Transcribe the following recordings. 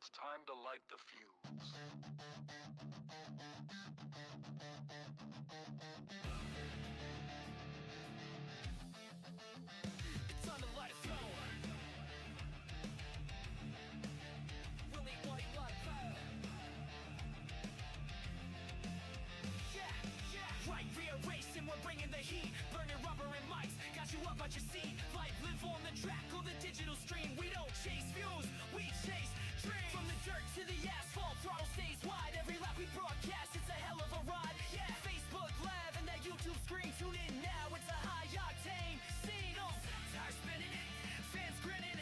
It's time to light the fuse. It's time to light a fuse. Really light fire. Yeah. Right, rearranging, we're bringing the heat. Burning rubber and mics, got you up out your seat. Life live on the track or the digital stream. We don't chase views, we chase dreams. From the dirt to the asphalt, throttle stays wide. Every lap we broadcast, it's a hell of a ride. Yeah, Facebook Live and that YouTube screen. Tune in now, it's a high octane scene. Tires spinning, fans grinning.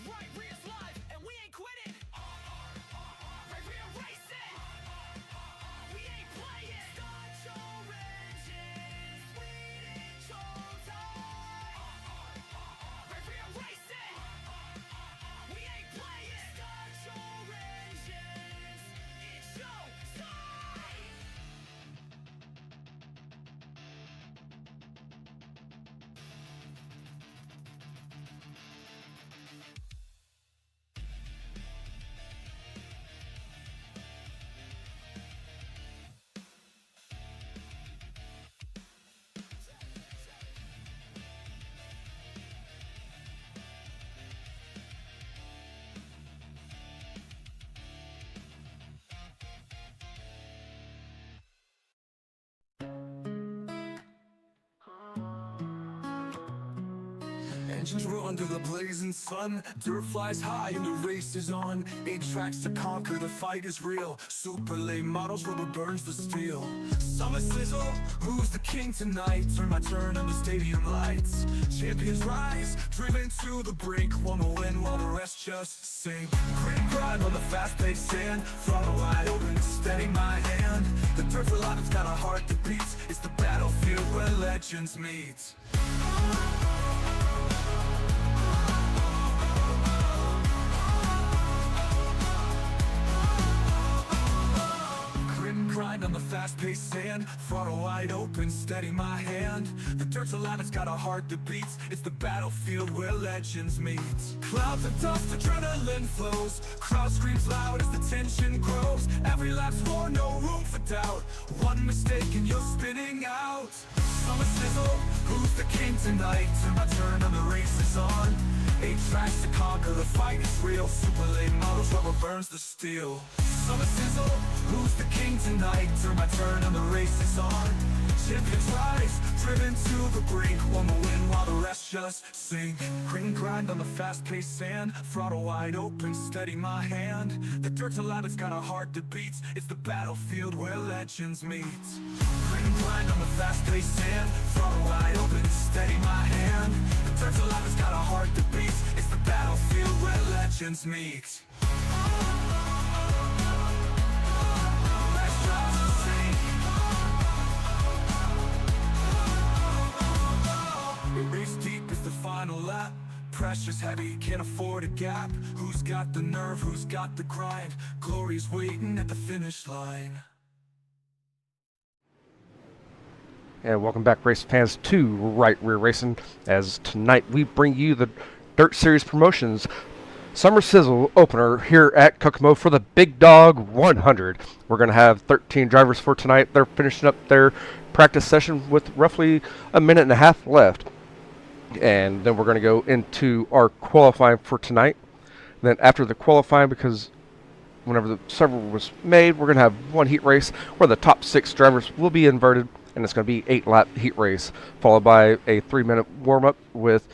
Right rear's live, and we ain't quitting. Right rear racing, we ain't playing. Start your engines, we control time. Right rear racing, we ain't playing. Start your engines, it's show time. Engines roar under the blazing sun. Dirt flies high and the race is on. 8 tracks to conquer, the fight is real. Super late models, rubber burns the steel. Summer Sizzle, who's the king tonight? Turn my turn under stadium lights. Champions rise, driven to the brink. One will win while the rest just sink. Grit and grind on the fast-paced sand. Throttle wide open, steady my hand. The dirt's alive, it's got a heart that beats. It's the battlefield where legends meet. Grind on the fast-paced sand. Throttle wide open, steady my hand. The dirt's alive, it's got a heart that beats. It's the battlefield where legends meet. Clouds of dust, adrenaline flows. Crowd screams loud as the tension grows. Every lap's for no room for doubt. One mistake and you're spinning out. Summer Sizzle, who's the king tonight? Turn my turn and the race is on. 8 tracks to conquer, the fight is real. Super late models, rubber burns the steel. Summer Sizzle, who's the king tonight? Turn my turn and the race is on. Champions rise, driven to the brink. One will win while the rest just sink. Grit and grind on the fast-paced sand. Throttle wide open, steady my hand. The dirt's alive, it's got a heart that beats. It's the battlefield where legends meet. Grit and grind on the fast-paced sand. Throttle wide open, steady my hand. The dirt's alive, it's got a heart that beats. It's the battlefield where legends meet. Race deep is the final lap. Pressure's heavy, can't afford a gap. Who's got the nerve, who's got the grind? Glory's waiting at the finish line. And welcome back, race fans, to Right Rear Racing, as tonight we bring you the Dirt Series Promotions Summer Sizzle opener here at Kokomo for the Big Dog 100. We're going to have 13 drivers for tonight. They're finishing up their practice session with roughly a minute and a half left. And then we're going to go into our qualifying for tonight. And then after the qualifying, because whenever the server was made, we're going to have one heat race where the top 6 drivers will be inverted. And it's going to be 8-lap heat race, followed by a 3-minute warm-up with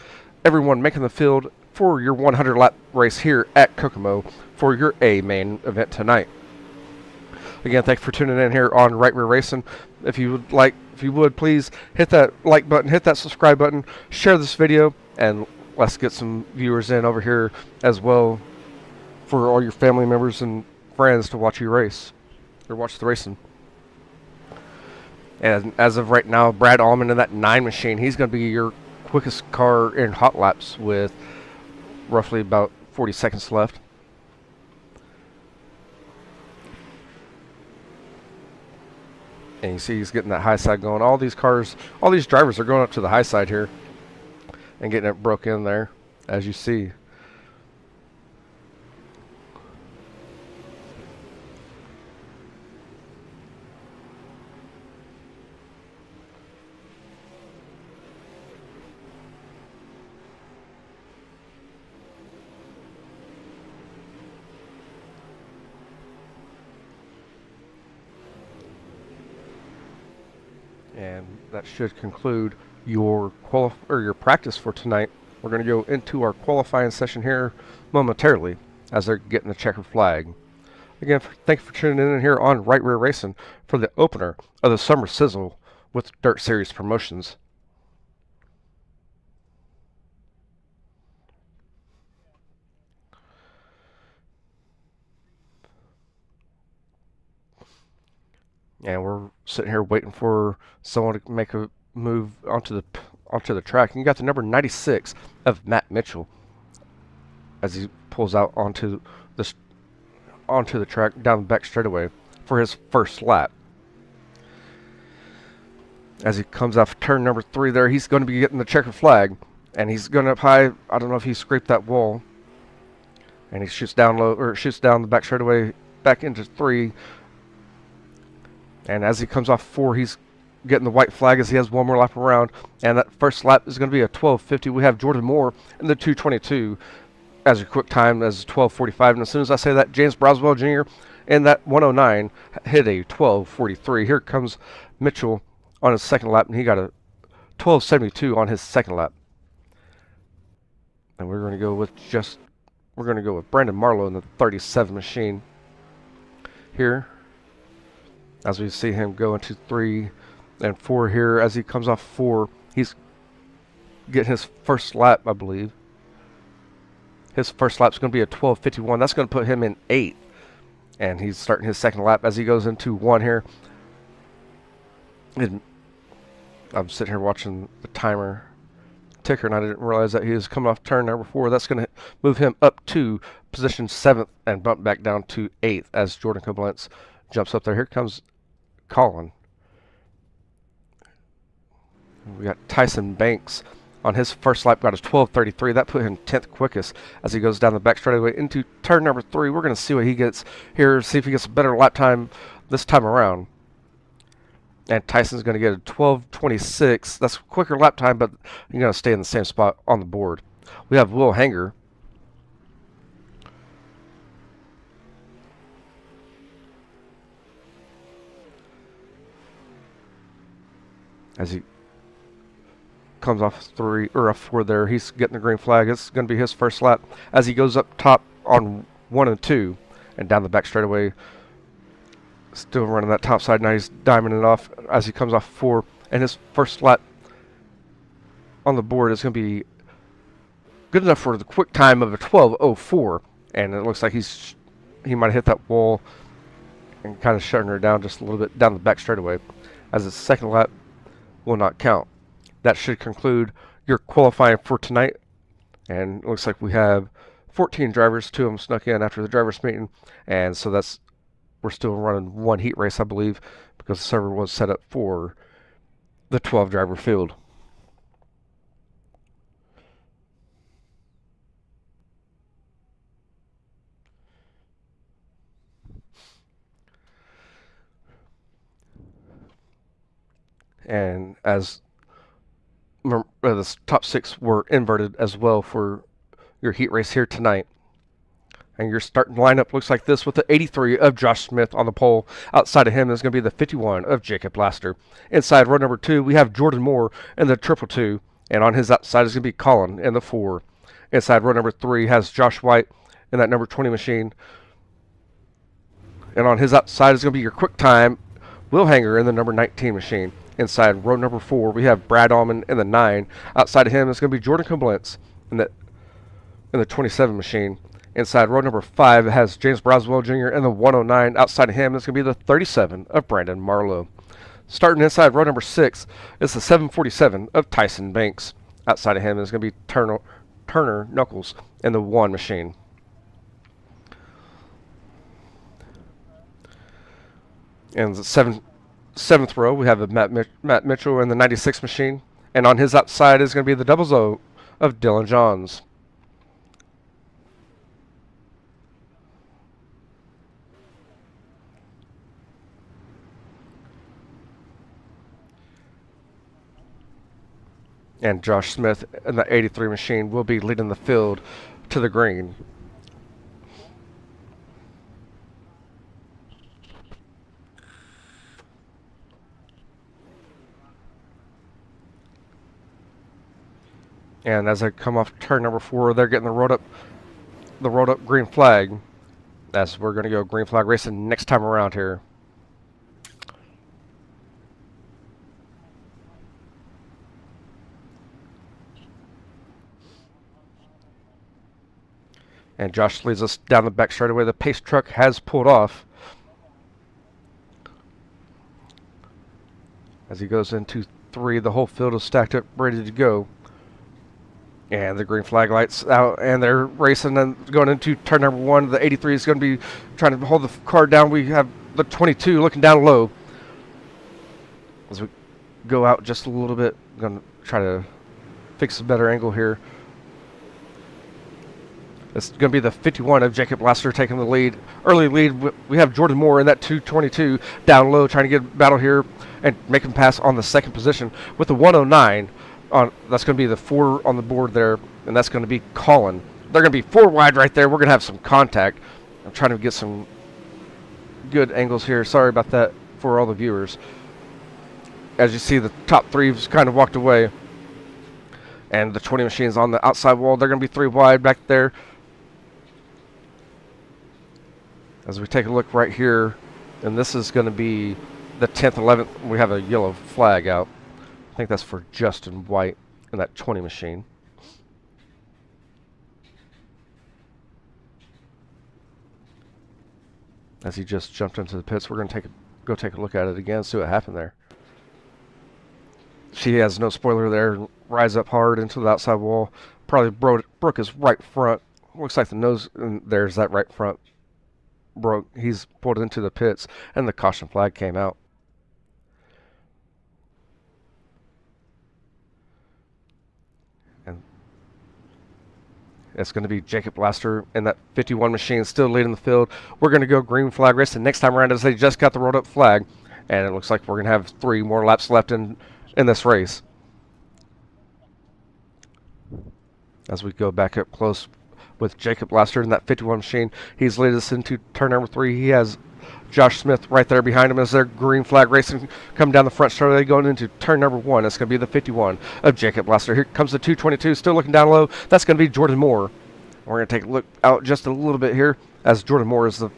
everyone making the field for your 100-lap race here at Kokomo for your A main event tonight. Again, thanks for tuning in here on Right Rear Racing. If you would, please hit that like button, hit that subscribe button, share this video, and let's get some viewers in over here as well for all your family members and friends to watch you race, or watch the racing. And as of right now, Brad Allman in that 9 machine, he's going to be your quickest car in hot laps with roughly about 40 seconds left. And you see he's getting that high side going. All these cars, all these drivers are going up to the high side here and getting it broke in there, as you see. And that should conclude your your practice for tonight. We're going to go into our qualifying session here momentarily as they're getting the checker flag. Again, thank you for tuning in here on Right Rear Racing for the opener of the Summer Sizzle with Dirt Series Promotions. And we're sitting here waiting for someone to make a move onto the track. And you got the number 96 of Matt Mitchell as he pulls out onto the track down the back straightaway for his first lap. As he comes off turn number 3 there, he's going to be getting the checker flag, and he's going up high. I don't know if he scraped that wall, and he shoots down low, or shoots down the back straightaway back into 3. And as he comes off 4, he's getting the white flag as he has one more lap around, and that first lap is going to be a 12:50. We have Jordan Moore in the 2:22 as a quick time as 12:45, and as soon as I say that, James Broswell Jr. in that 109 hit a 12:43. Here comes Mitchell on his second lap, and he got a 12:72 on his second lap. And we're going to go with Brandon Marlowe in the 37 machine here, as we see him go into 3 and 4 here. As he comes off 4, he's getting his first lap, I believe. His first lap is going to be a 12:51. That's going to put him in 8th. And he's starting his second lap as he goes into 1 here. And I'm sitting here watching the timer ticker, and I didn't realize that he was coming off turn number 4. That's going to move him up to position 7th and bump back down to 8th as Jordan Koblenz jumps up there. Here comes Colin. We got Tyson Banks on his first lap, got a 12:33. That put him 10th quickest as he goes down the back straightaway into turn number 3. We're going to see what he gets here, see if he gets a better lap time this time around. And Tyson's going to get a 12:26. That's a quicker lap time, but you're going to stay in the same spot on the board. We have Will Hanger. As he comes off 3 or off 4 there, he's getting the green flag. It's going to be his first lap as he goes up top on 1 and 2 and down the back straightaway. Still running that top side. Now he's diamonding it off as he comes off 4, and his first lap on the board is going to be good enough for the quick time of a 12:04, and it looks like he might have hit that wall and kind of shutting her down just a little bit down the back straightaway, as his second lap will not count. That should conclude your qualifying for tonight, and it looks like we have 14 drivers. 2 of them snuck in after the drivers meeting, and so we're still running 1 heat race, I believe, because the server was set up for the 12 driver field. And as the top 6 were inverted as well for your heat race here tonight. And your starting lineup looks like this, with the 83 of Josh Smith on the pole. Outside of him is going to be the 51 of Jacob Laster. Inside row number 2, we have Jordan Moore in the 222. And on his outside is going to be Colin in the 4. Inside row number 3 has Josh White in that number 20 machine. And on his outside is going to be your quick time Will Hanger in the number 19 machine. Inside row number 4, we have Brad Allman in the 9. Outside of him is going to be Jordan Koblenz in the 27 machine. Inside row number 5, it has James Broswell Jr. in the 109. Outside of him is going to be the 37 of Brandon Marlowe. Starting inside row number 6 is the 747 of Tyson Banks. Outside of him is going to be Turner Knuckles in the 1 machine. And the seventh row, we have Matt Mitchell in the 96 machine. And on his outside is going to be the 00 of Dylan Johns. And Josh Smith in the 83 machine will be leading the field to the green. And as they come off turn number 4, they're getting the rolled up green flag. As we're going to go green flag racing next time around here. And Josh leads us down the back straightaway. The pace truck has pulled off as he goes into 3. The whole field is stacked up, ready to go. And the green flag lights out, and they're racing and going into turn number 1. The 83 is going to be trying to hold the car down. We have the 22 looking down low. As we go out just a little bit, I'm going to try to fix a better angle here. It's going to be the 51 of Jacob Laster taking the lead. Early lead, we have Jordan Moore in that 222 down low, trying to get a battle here and make him pass on the second position with the 109. That's going to be the 4 on the board there, and that's going to be Colin. They're going to be 4 wide right there. We're going to have some contact. I'm trying to get some good angles here. Sorry about that for all the viewers. As you see, the top 3 has kind of walked away. And the 20 machines on the outside wall, they're going to be 3 wide back there. As we take a look right here, and this is going to be the 10th, 11th. We have a yellow flag out. I think that's for Justin White in that 20 machine. As he just jumped into the pits, we're going to go take a look at it again, see what happened there. She has no spoiler there. Rise up hard into the outside wall. Probably broke his right front. Looks like the nose, and there's that right front broke. He's pulled into the pits, and the caution flag came out. And it's going to be Jacob Laster in that 51 machine, still leading the field. We're going to go green flag racing next time around, as they just got the rolled up flag, and it looks like we're going to have 3 more laps left in this race. As we go back up close with Jacob Laster in that 51 machine, he's led us into turn number 3. He has Josh Smith right there behind him as their green flag racing coming down the front straightaway, going into turn number 1. It's going to be the 51 of Jacob Laster. Here comes the 222, still looking down low. That's going to be Jordan Moore. We're going to take a look out just a little bit here, as Jordan Moore is the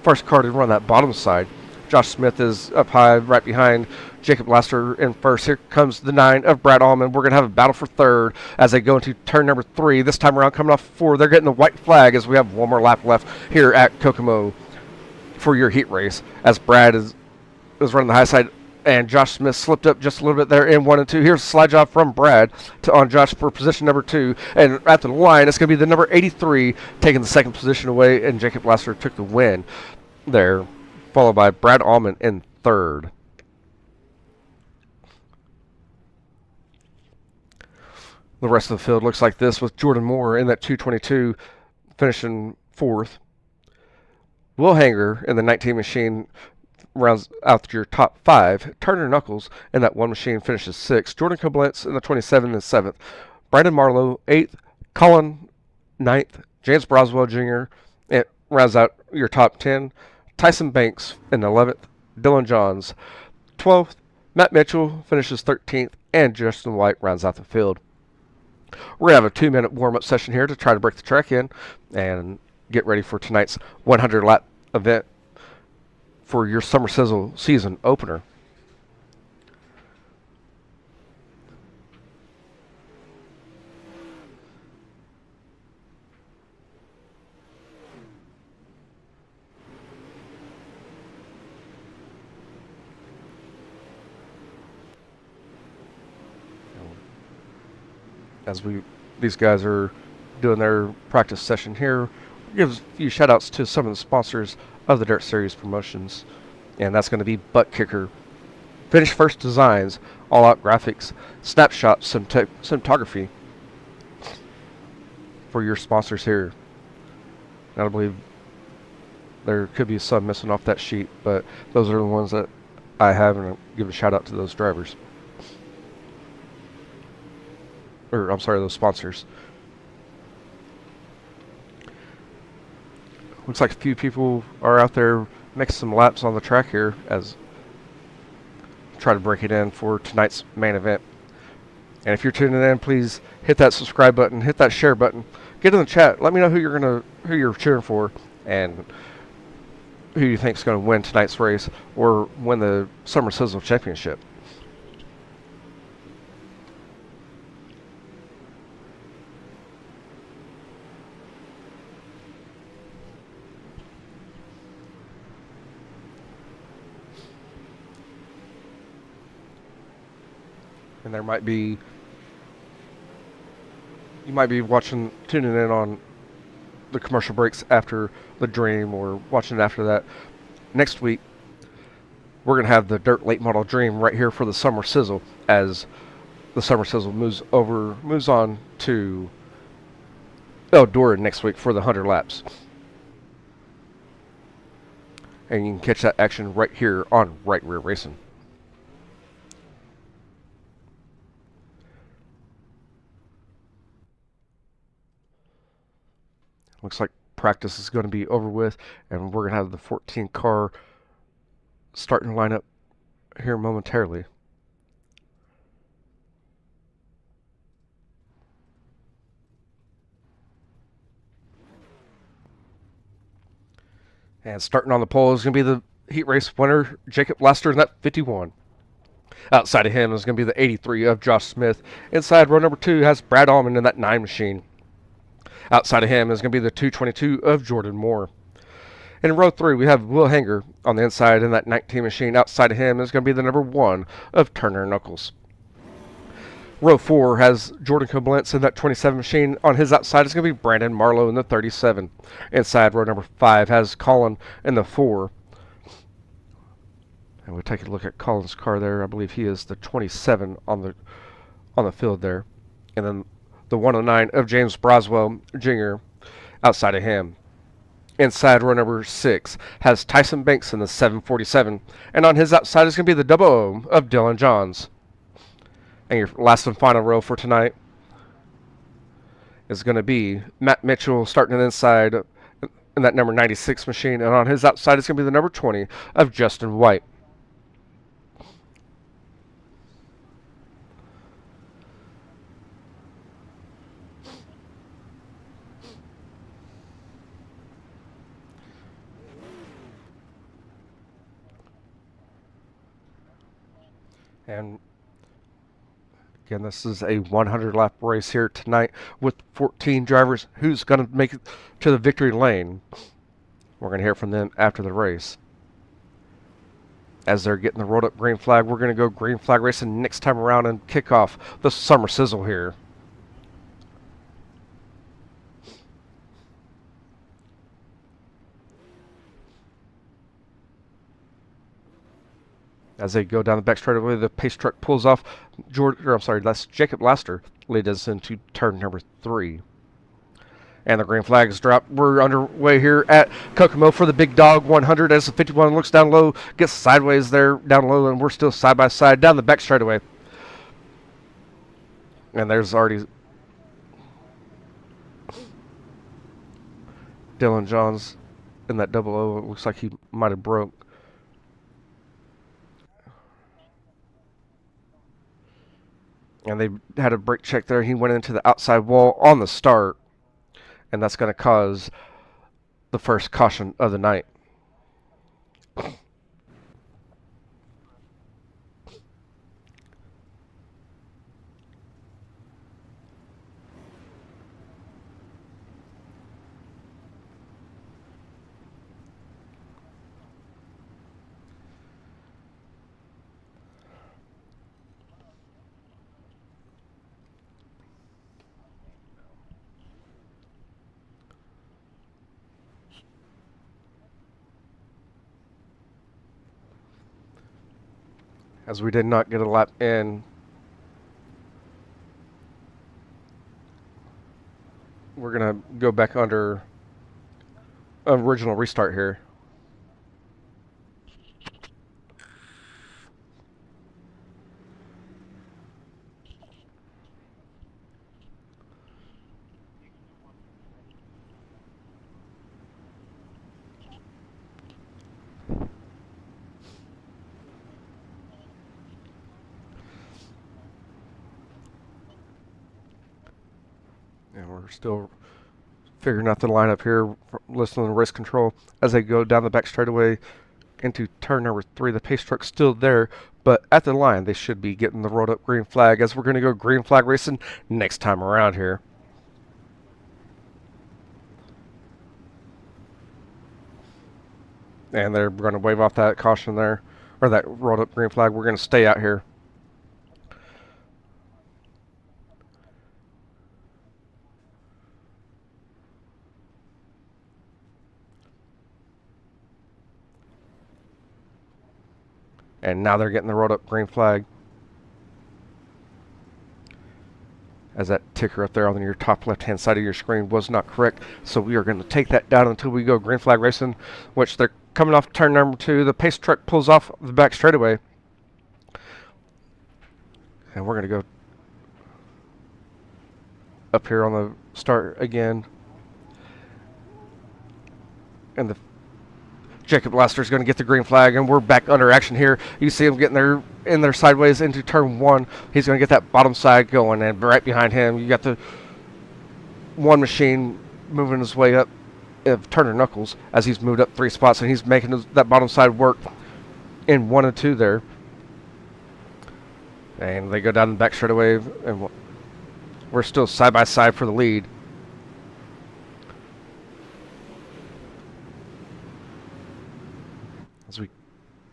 first car to run that bottom side. Josh Smith is up high right behind Jacob Laster in first. Here comes the 9 of Brad Allman. We're going to have a battle for third as they go into turn number 3. This time around, coming off 4, they're getting the white flag as we have 1 more lap left here at Kokomo for your heat race, as Brad is running the high side, and Josh Smith slipped up just a little bit there in 1 and 2. Here's a slide job from Brad on Josh for position number 2, and at the line, it's going to be the number 83 taking the second position away, and Jacob Laster took the win there, followed by Brad Allman in third. The rest of the field looks like this, with Jordan Moore in that 222 finishing 4th. Will Hanger in the 19 machine rounds out your top 5. Turner Knuckles in that 1 machine finishes 6th. Jordan Koblenz in the 27 is 7th. Brandon Marlowe 8th. Colin 9th. James Broswell Jr. rounds out your top 10. Tyson Banks in 11th. Dylan Johns 12th. Matt Mitchell finishes 13th. And Justin White rounds out the field. We're going to have a 2-minute warm-up session here to try to break the track in and get ready for tonight's 100-lap event for your Summer Sizzle season opener. As these guys are doing their practice session here, give a few shout outs to some of the sponsors of the Dirt Series promotions, and that's going to be Butt Kicker, Finish First Designs, All Out Graphics, Snapshot Cinematography for your sponsors here. And I believe there could be some missing off that sheet, but those are the ones that I have, and I'll give a shout out to those drivers. Or, I'm sorry, those sponsors. Looks like a few people are out there making some laps on the track here as try to break it in for tonight's main event. And if you're tuning in, please hit that subscribe button, hit that share button, get in the chat. Let me know who you're cheering for, and who you think's going to win tonight's race or win the Summer Sizzle Championship. And there might be, you might be tuning in on the commercial breaks after the Dream, or watching it after that. Next week, we're going to have the Dirt Late Model Dream right here for the Summer Sizzle, as the Summer Sizzle moves on to Eldora next week for the 100 laps. And you can catch that action right here on Right Rear Racing. Looks like practice is going to be over with, and we're going to have the 14 car starting to line up here momentarily. And starting on the pole is going to be the heat race winner, Jacob Laster, in that 51. Outside of him is going to be the 83 of Josh Smith. Inside row number 2 has Brad Allman in that 9 machine. Outside of him is going to be the 222 of Jordan Moore. In row 3, we have Will Hanger on the inside in that 19 machine. Outside of him is going to be the number 1 of Turner Knuckles. Row 4 has Jordan Koblenz in that 27 machine. On his outside is going to be Brandon Marlowe in the 37. Inside row number 5 has Colin in the 4. And we'll take a look at Colin's car there. I believe he is the 27 on the field there. And then the 109 of James Broswell Jr. outside of him. Inside row number 6 has Tyson Banks in the 747. And on his outside is going to be the 00 of Dylan Johns. And your last and final row for tonight is going to be Matt Mitchell starting it inside in that number 96 machine. And on his outside is going to be the number 20 of Justin White. And again, this is a 100-lap race here tonight with 14 drivers. Who's going to make it to the victory lane? We're going to hear from them after the race. As they're getting the rolled up green flag, we're going to go green flag racing next time around and kick off the Summer Sizzle here. As they go down the back straightaway, the pace truck pulls off. That's Jacob Laster leads us into turn number 3. And the green flag is dropped. We're underway here at Kokomo for the Big Dog 100 as the 51 looks down low, gets sideways there down low, and we're still side by side down the back straightaway. And there's already Dylan Johns in that 00. It looks like he might have broke. And they had a brake check there. He went into the outside wall on the start. And that's going to cause the first caution of the night. As we did not get a lap in, we're going to go back under original restart here. still figuring out the lineup here, listening to race control as they go down the back straightaway into turn number 3. The pace truck's still there, but at the line they should be getting the rolled up green flag, as we're going to go green flag racing next time around here. And they're going to wave off that caution there, or that rolled up green flag. We're going to stay out here. And now they're getting the rolled up green flag, as that ticker up there on your top left hand side of your screen was not correct. So we are going to take that down until we go green flag racing, which they're coming off turn number 2. The pace truck pulls off the back straightaway, and we're going to go up here on the start again. And the Jacob Laster is going to get the green flag, and we're back under action here. You see him getting in there sideways into turn 1. He's going to get that bottom side going, and right behind him you got the one machine moving his way up of Turner Knuckles, as he's moved up 3 spots, and he's making that bottom side work in 1 and 2 there. And they go down the back straightaway, and we're still side by side for the lead. As we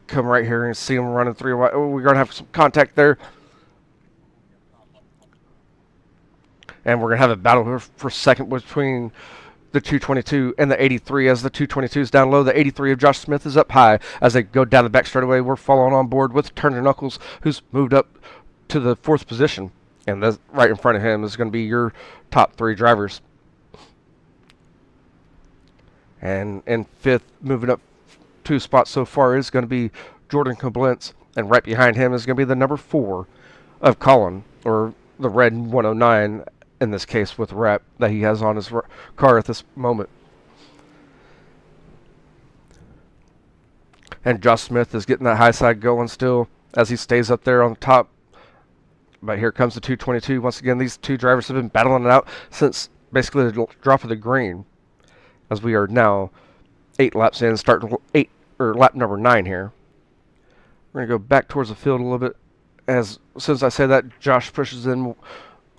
come right here and see him running 3 wide. Oh, we're going to have some contact there. And we're going to have a battle for second between the 222 and the 83, as the 222 is down low. The 83 of Josh Smith is up high as they go down the back straightaway. We're following on board with Turner Knuckles, who's moved up to the 4th position. And that's right in front of him is going to be your top 3 drivers. And in 5th, moving up 2 spots so far, is going to be Jordan Koblenz, and right behind him is going to be the number 4 of Colin, or the red 109 in this case, with wrap that he has on his car at this moment. And Josh Smith is getting that high side going still as he stays up there on the top. But here comes the 222 once again. These 2 drivers have been battling it out since basically the drop of the green, as we are now 8 laps in, starting lap number 9 here. We're going to go back towards the field a little bit, as soon as I say that, Josh pushes in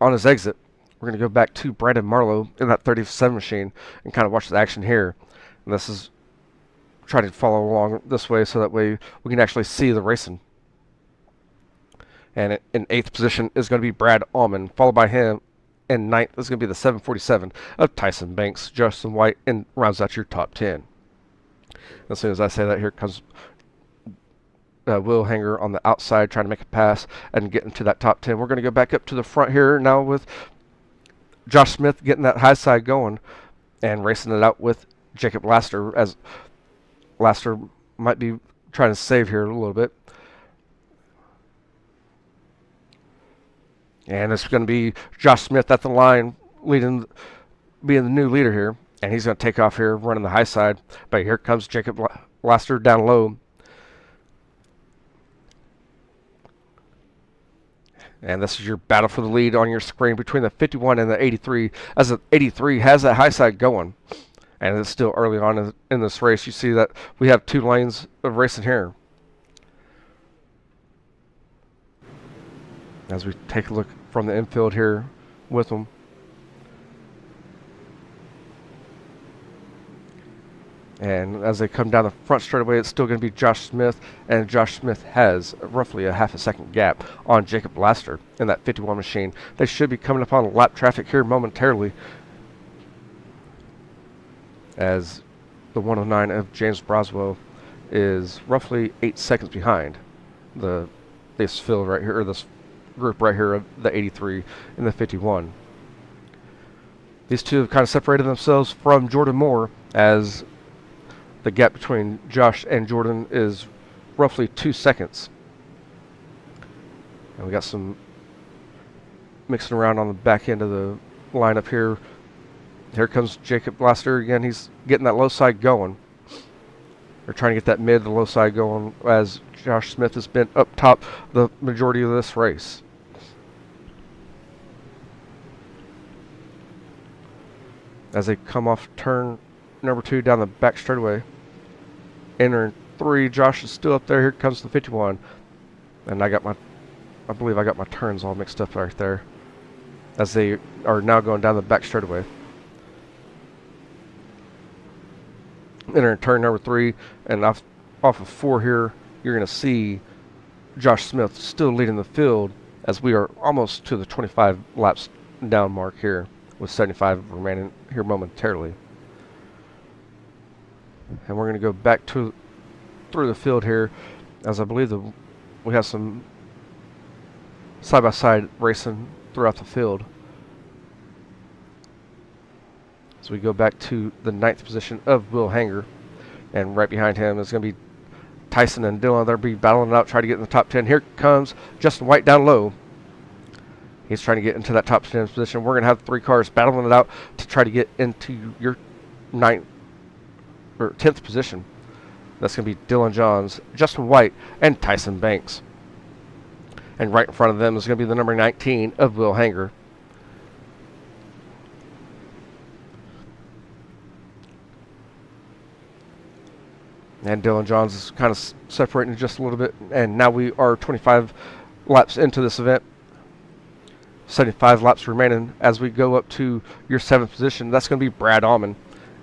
on his exit. We're going to go back to Brandon Marlowe in that 37 machine and kind of watch the action here. And this is trying to follow along this way so that way we can actually see the racing. And in 8th position is going to be Brad Allman, followed by him. And 9th is going to be the 747 of Tyson Banks, Justin White, and rounds out your top 10. As soon as I say that, here comes Will Hanger on the outside trying to make a pass and get into that top 10. We're going to go back up to the front here now with Josh Smith getting that high side going and racing it out with Jacob Laster, as Laster might be trying to save here a little bit. And it's going to be Josh Smith at the line, being the new leader here. And he's going to take off here, running the high side. But here comes Jacob Laster down low. And this is your battle for the lead on your screen between the 51 and the 83. As the 83 has that high side going. And it's still early on in this race. You see that we have 2 lanes of racing here. As we take a look from the infield here with them. And as they come down the front straightaway, it's still going to be Josh Smith, and Josh Smith has roughly a half a second gap on Jacob Laster in that 51 machine. They should be coming up on lap traffic here momentarily, as the 109 of James Broswell is roughly 8 seconds behind this field right here, or this group right here of the 83 and the 51. These 2 have kind of separated themselves from Jordan Moore, as the gap between Josh and Jordan is roughly 2 seconds. And we got some mixing around on the back end of the lineup here. Here comes Jacob Laster again. He's getting that low side going. They're trying to get that mid to low side going, as Josh Smith has been up top the majority of this race. as they come off turn number 2 down the back straightaway. Entering 3, Josh is still up there. Here comes the 51. And I believe I got my turns all mixed up right there, as they are now going down the back straightaway. Entering turn number 3, and off of 4 here, you're going to see Josh Smith still leading the field, as we are almost to the 25 laps down mark here, with 75 remaining here momentarily. And we're going to go back through the field here, as I believe we have some side-by-side racing throughout the field. So we go back to the 9th position of Will Hanger, and right behind him is going to be Tyson and Dylan. They'll be battling it out, trying to get in the top 10. Here comes Justin White down low. He's trying to get into that top 10 position. We're going to have 3 cars battling it out to try to get into your 9th or 10th position. That's going to be Dylan Johns, Justin White, and Tyson Banks. And right in front of them is going to be the number 19 of Will Hanger. And Dylan Johns is kind of separating just a little bit. And now we are 25 laps into this event. 75 laps remaining as we go up to your 7th position. That's going to be Brad Almond.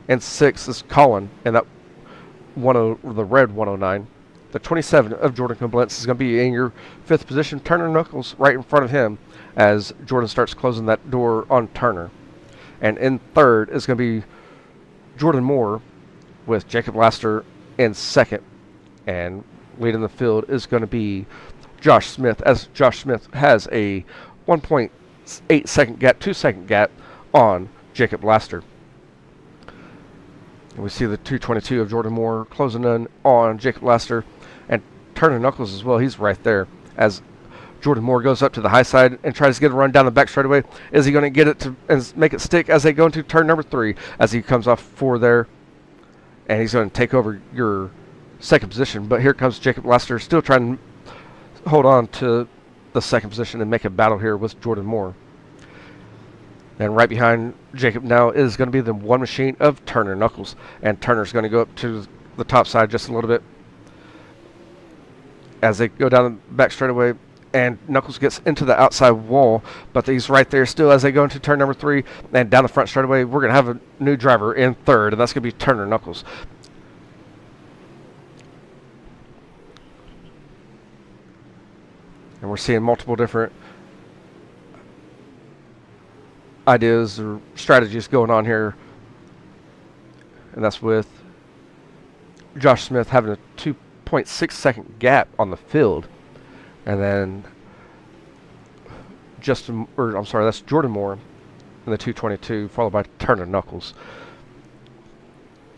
And 6 is Colin. And that the red 109. The 27 of Jordan Koblenz is going to be in your 5th position. Turner Knuckles right in front of him as Jordan starts closing that door on Turner. And in 3rd is going to be Jordan Moore with Jacob Laster in 2nd. And leading the field is going to be Josh Smith, as Josh Smith has a 1.8 second gap, 2-second gap on Jacob Laster. And we see the 222 of Jordan Moore closing in on Jacob Laster, and Turner Knuckles as well. He's right there as Jordan Moore goes up to the high side and tries to get a run down the back straightaway. Is he going to get it to and make it stick as they go into turn number 3 as he comes off 4 there? And he's going to take over your 2nd position. But here comes Jacob Laster still trying to hold on to the 2nd position and make a battle here with Jordan Moore. And right behind Jacob now is going to be the one machine of Turner Knuckles. And Turner's going to go up to the top side just a little bit as they go down the back straightaway. And Knuckles gets into the outside wall, but he's right there still as they go into turn number 3. And down the front straightaway, we're going to have a new driver in 3rd, and that's going to be Turner Knuckles. And we're seeing multiple different ideas or strategies going on here. And that's with Josh Smith having a 2.6 second gap on the field. And then that's Jordan Moore in the 222, followed by Turner Knuckles.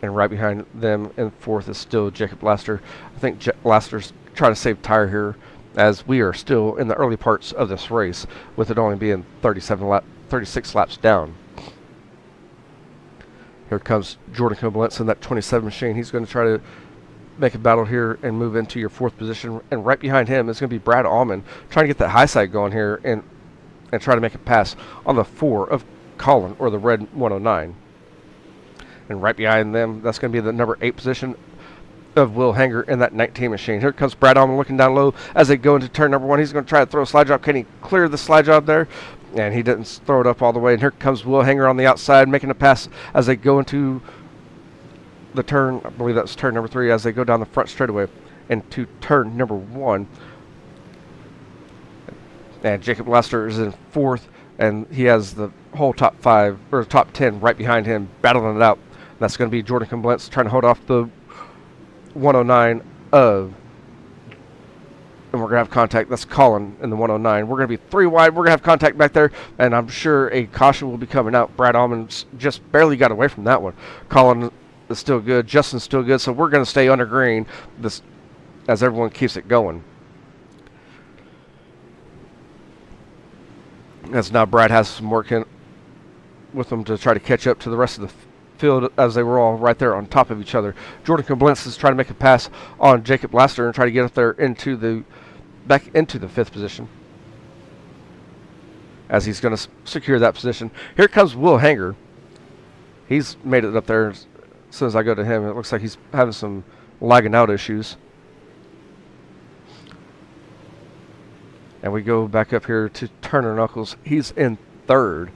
And right behind them in 4th is still Jacob Laster. I think Laster's trying to save tire here, as we are still in the early parts of this race, with it only being 36 laps down. Here comes Jordan Koblenz in that 27 machine. He's going to try to make a battle here and move into your 4th position. And right behind him is going to be Brad Almond, trying to get that high side going here and try to make a pass on the 4 of Colin, or the red 109. And right behind them, that's going to be the number 8 position of Will Hanger in that 19 machine. Here comes Brad Almond looking down low as they go into turn number 1. He's going to try to throw a slide job. Can he clear the slide job there? And he didn't throw it up all the way. And here comes Will Hanger on the outside making a pass as they go into the turn. I believe that's turn number 3 as they go down the front straightaway into turn number 1. And Jacob Laster is in 4th, and he has the whole top 5 or top 10 right behind him battling it out. That's going to be Jordan Koblenz trying to hold off the 109 of, and we're going to have contact. That's Colin in the 109. We're going to be 3 wide. We're going to have contact back there, and I'm sure a caution will be coming out. Brad Almond just barely got away from that one. Colin is still good. Justin's still good, so we're going to stay under green this as everyone keeps it going. As now Brad has some work in with them to try to catch up to the rest of the field, as they were all right there on top of each other. Jordan Koblenz is trying to make a pass on Jacob Laster and try to get up there back into the 5th position, as he's going to secure that position. Here comes Will Hanger He's made it up there. As soon as I go to him, it looks like he's having some lagging out issues. And we go back up here to Turner Knuckles. He's in third.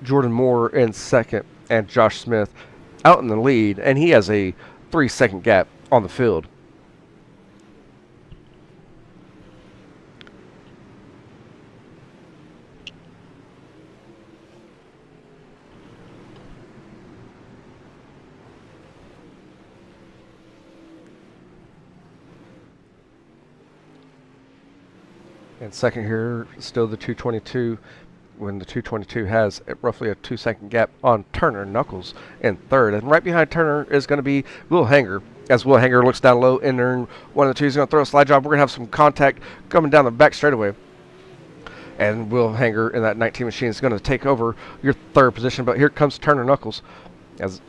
Jordan Moore in second. And Josh Smith out in the lead. And he has a 3-second gap on the field. And second here, still the 222, when the 222 has roughly a 2-second gap on Turner Knuckles in third. And right behind Turner is going to be Will Hanger. As Will Hanger looks down low, entering one of the two, he's going to throw a slide job. We're going to have some contact coming down the back straightaway. And Will Hanger in that 19 machine is going to take over your third position. But here comes Turner Knuckles. And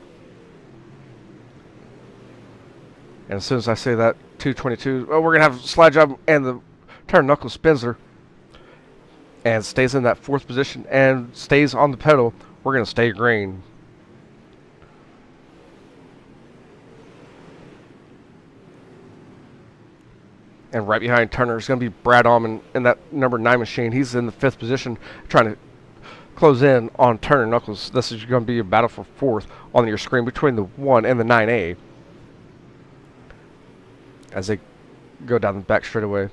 as soon as I say that, 222, oh, we're going to have a slide job, and the Turner Knuckles spins her and stays in that fourth position and stays on the pedal. We're going to stay green. And right behind Turner is going to be Brad Allman in that number 9 machine. He's in the 5th position trying to close in on Turner Knuckles. This is going to be a battle for 4th on your screen between the 1 and the 9A. As they go down the back straightaway.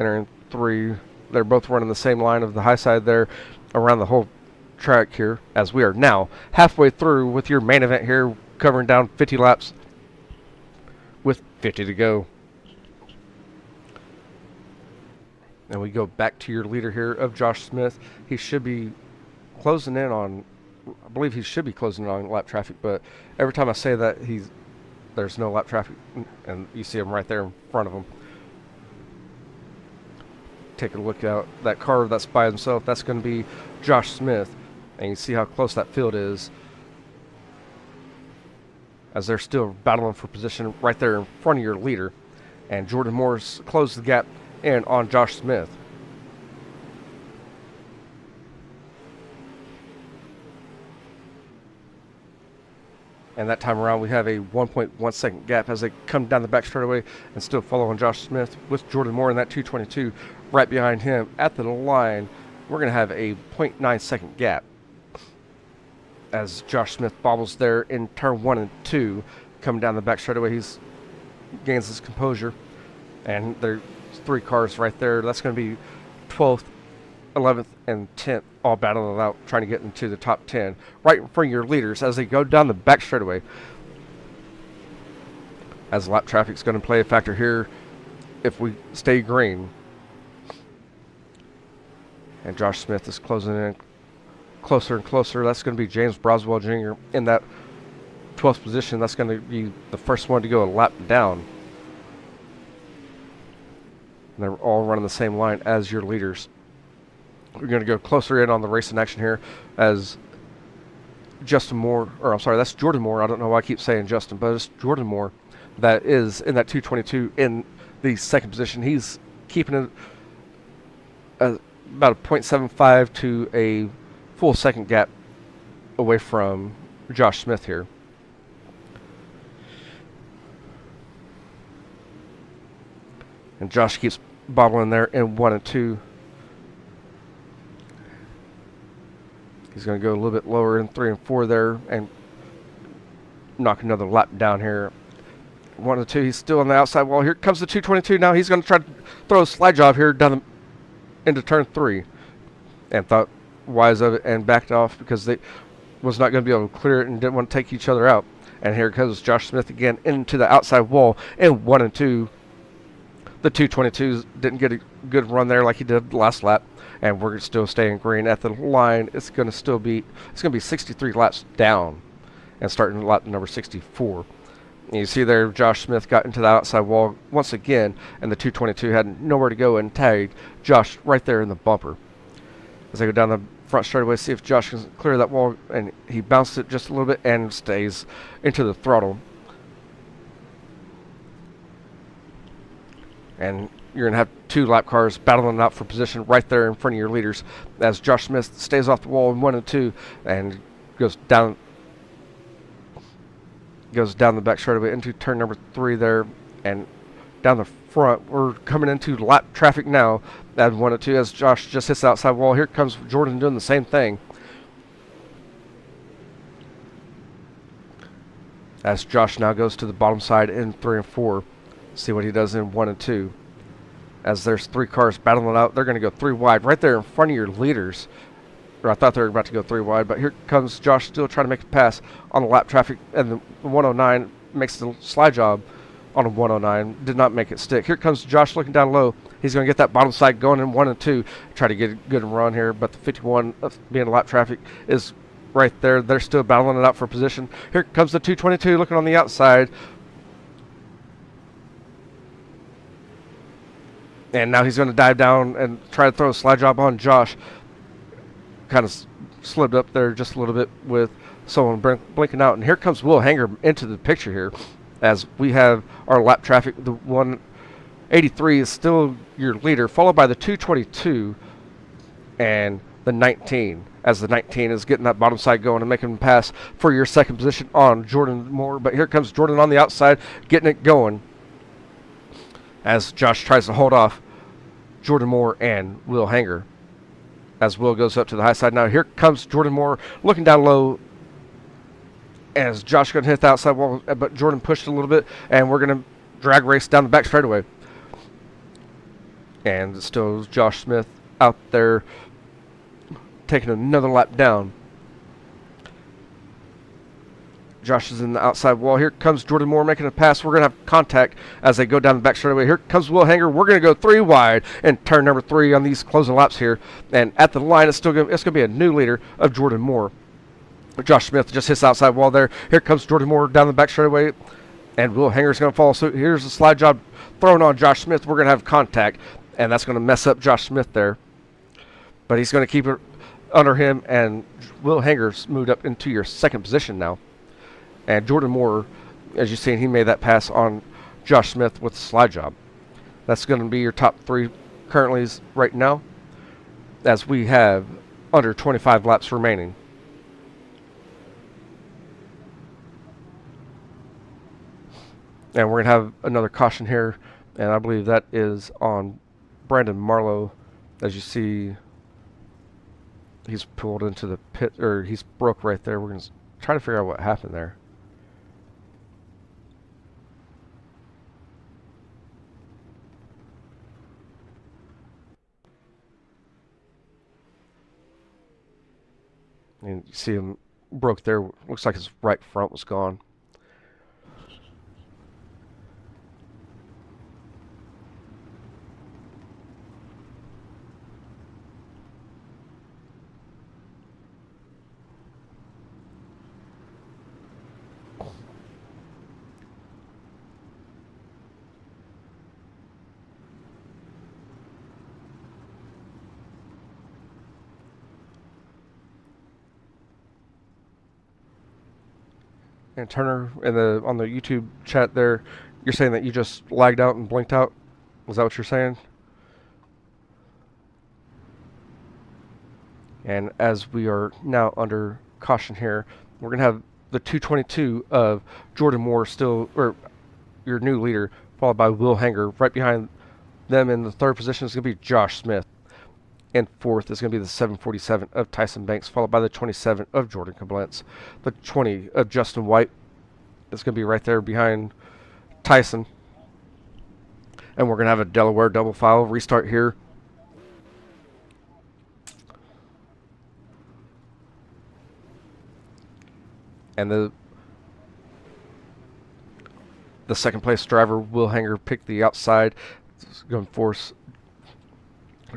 Entering 3. They're both running the same line of the high side there around the whole track here, as we are now halfway through with your main event here, covering down 50 laps with 50 to go. And we go back to your leader here of Josh Smith. He should be closing in on, I believe he should be closing in on lap traffic, but every time I say that, there's no lap traffic, and you see him right there in front of him. Take a look at that car that's by himself. That's going to be Josh Smith, and you see how close that field is as they're still battling for position right there in front of your leader. And Jordan Morris closed the gap in on Josh Smith. And that time around, we have a 1.1 second gap as they come down the back straightaway and still following Josh Smith with Jordan Moore in that 222 right behind him at the line. We're going to have a 0.9 second gap as Josh Smith bobbles there in turn 1 and 2. Coming down the back straightaway, he gains his composure. And there's 3 cars right there. That's going to be 12th, 11th, and 10th, all battling it out, trying to get into the top 10, right in front of your leaders as they go down the back straightaway. As lap traffic's going to play a factor here if we stay green. And Josh Smith is closing in closer and closer. That's going to be James Broswell Jr. in that 12th position. That's going to be the first one to go a lap down. And they're all running the same line as your leaders. We're going to go closer in on the racing action here as Justin Moore, or I'm sorry, that's Jordan Moore. I don't know why I keep saying Justin, but it's Jordan Moore that is in that 222 in the second position. He's keeping it about a 0.75 to a full second gap away from Josh Smith here. And Josh keeps bobbling there in 1 and 2. He's going to go a little bit lower in 3 and 4 there and knock another lap down here. 1 and 2, he's still on the outside wall. Here comes the 222. Now he's going to try to throw a slide job here down into turn 3. And thought wise of it and backed off because they was not going to be able to clear it and didn't want to take each other out. And here goes Josh Smith again into the outside wall in 1 and 2. The 222s didn't get a good run there like he did last lap. And we're still staying green at the line. It's going to be 63 laps down and starting lap number 64. And you see there Josh Smith got into the outside wall once again, and the 222 had nowhere to go and tagged Josh right there in the bumper. As they go down the front straightaway, see if Josh can clear that wall, and he bounced it just a little bit and stays into the throttle. And you're going to have 2 lap cars battling out for position right there in front of your leaders as Josh Smith stays off the wall in 1 and 2 and goes down the back straightaway into turn number 3 there, and down the front. We're coming into lap traffic now at 1 and 2 as Josh just hits the outside wall. Here comes Jordan doing the same thing. As Josh now goes to the bottom side in 3 and 4. See what he does in 1 and 2. As there's 3 cars battling it out, they're going to go 3 wide right there in front of your leaders. Or I thought they were about to go 3 wide, but here comes Josh still trying to make a pass on the lap traffic, and the 109 makes the slide job on a 109. Did not make it stick. Here comes Josh looking down low. He's going to get that bottom side going in 1 and 2. Try to get a good run here, but the 51 being lap traffic is right there. They're still battling it out for position. Here comes the 222 looking on the outside. And now he's going to dive down and try to throw a slide job on Josh. Kind of slipped up there just a little bit with someone blinking out. And here comes Will Hanger into the picture here as we have our lap traffic. The 183 is still your leader, followed by the 222 and the 19. As the 19 is getting that bottom side going and making a pass for your second position on Jordan Moore. But here comes Jordan on the outside getting it going as Josh tries to hold off Jordan Moore and Will Hanger. As Will goes up to the high side now. Here comes Jordan Moore looking down low as Josh going to hit the outside wall, but Jordan pushed a little bit, and we're going to drag race down the back straightaway. And still Josh Smith out there taking another lap down. Josh is in the outside wall. Here comes Jordan Moore making a pass. We're going to have contact as they go down the back straightaway. Here comes Will Hanger. We're going to go 3 wide in turn number 3 on these closing laps here. And at the line, it's going to be a new leader of Jordan Moore. Josh Smith just hits the outside wall there. Here comes Jordan Moore down the back straightaway. And Will Hanger's going to follow suit. Here's the slide job thrown on Josh Smith. We're going to have contact. And that's going to mess up Josh Smith there. But he's going to keep it under him. And Will Hanger's moved up into your second position now. And Jordan Moore, as you've seen, he made that pass on Josh Smith with the slide job. That's going to be your top 3 currently right now, as we have under 25 laps remaining. And we're going to have another caution here, and I believe that is on Brandon Marlowe. As you see, he's pulled into the pit, or he's broke right there. We're going to try to figure out what happened there. And you see him broke there. Looks like his right front was gone. And Turner, on the YouTube chat there, you're saying that you just lagged out and blinked out? Was that what you're saying? And as we are now under caution here, we're going to have the 222 of Jordan Moore still, or your new leader, followed by Will Hanger. Right behind them in the third position is going to be Josh Smith. And fourth is going to be the 747 of Tyson Banks, followed by the 27 of Jordan Koblenz. The 20 of Justin White is going to be right there behind Tyson. And we're going to have a Delaware double file restart here. And the second place driver, Will Hanger, picked the outside. It's going to force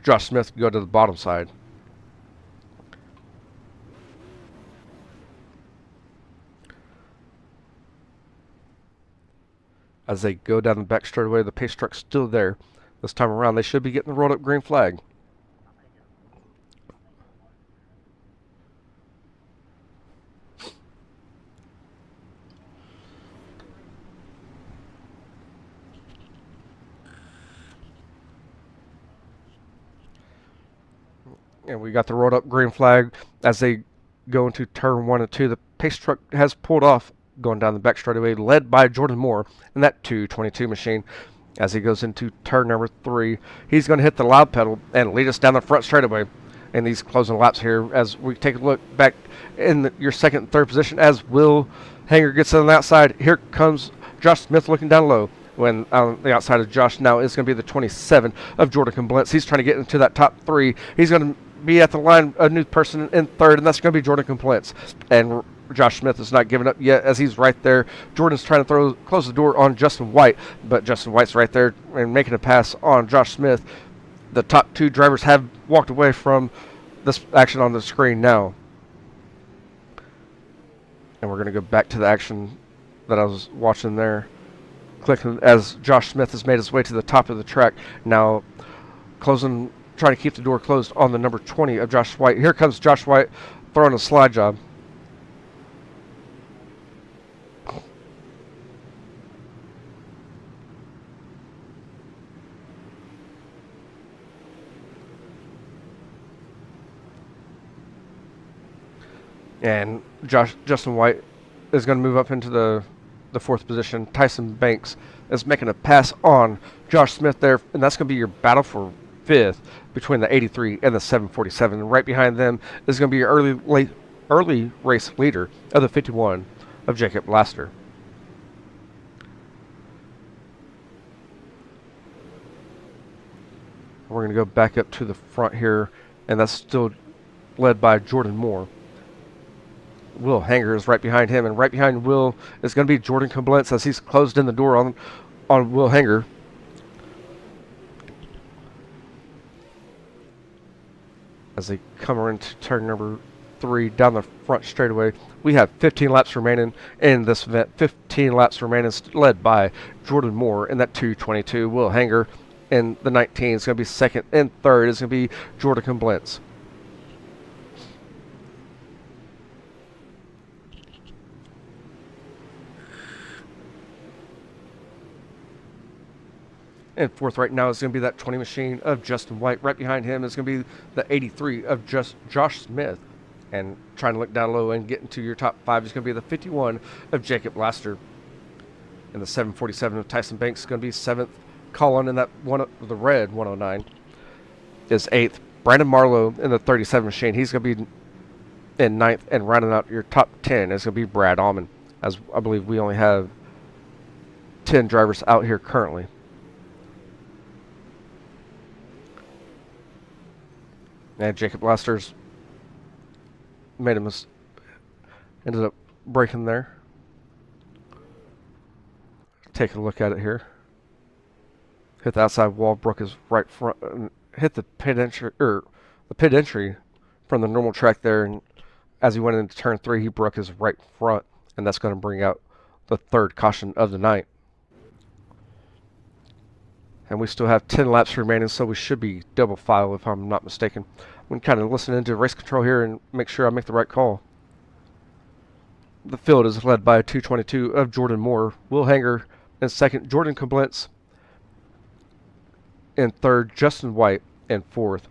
Josh Smith to go to the bottom side. As they go down the back straightaway, the pace truck's still there. This time around, they should be getting the rolled up green flag. And we got the rolled up green flag as they going to turn 1 and 2. The pace truck has pulled off going down the back straightaway, led by Jordan Moore in that 222 machine. As he goes into turn number 3, he's going to hit the loud pedal and lead us down the front straightaway in these closing laps here. As we take a look back in your second and third position, as Will Hanger gets on the outside, here comes Josh Smith looking down low. When on the outside of Josh now is going to be the 27 of Jordan Comblentz. He's trying to get into that top 3. He's going to be at the line, a new person in third, and that's going to be Jordan Comblentz. And Josh Smith is not giving up yet, as he's right there. Jordan's trying to close the door on Justin White, but Justin White's right there and making a pass on Josh Smith. The top 2 drivers have walked away from this action on the screen now. And we're going to go back to the action that I was watching there. Clicking as Josh Smith has made his way to the top of the track. Now trying to keep the door closed on the number 20 of Josh White. Here comes Josh White throwing a slide job. And Justin White is going to move up into the 4th position. Tyson Banks is making a pass on Josh Smith there, and that's going to be your battle for 5th between the 83 and the 747. And right behind them is going to be your early race leader of the 51 of Jacob Laster. We're going to go back up to the front here, and that's still led by Jordan Moore. Will Hanger is right behind him, and right behind Will is going to be Jordan Comblentz as he's closed in the door on Will Hanger. As they come into turn number 3 down the front straightaway, we have 15 laps remaining in this event. 15 laps remaining, led by Jordan Moore in that 222. Will Hanger in the 19 is going to be second, and third is going to be Jordan Comblentz. And 4th right now is going to be that 20 machine of Justin White. Right behind him is going to be the 83 of Josh Smith. And trying to look down low and get into your top 5 is going to be the 51 of Jacob Laster. And the 747 of Tyson Banks is going to be 7th. Colin in that the red 109 is 8th. Brandon Marlowe in the 37 machine. He's going to be in 9th. And rounding out your top 10 is going to be Brad Allman, as I believe we only have 10 drivers out here currently. And Jacob Laster's made him ended up breaking there. Take a look at it here. Hit the outside wall, broke his right front, hit the pit entry from the normal track there, and as he went into turn 3, he broke his right front, and that's going to bring out the 3rd caution of the night. And we still have 10 laps remaining, so we should be double file if I'm not mistaken. I'm going to kind of listen into race control here and make sure I make the right call. The field is led by 222 of Jordan Moore. Will Hanger in 2nd, Jordan Comblentz in 3rd, Justin White in 4th.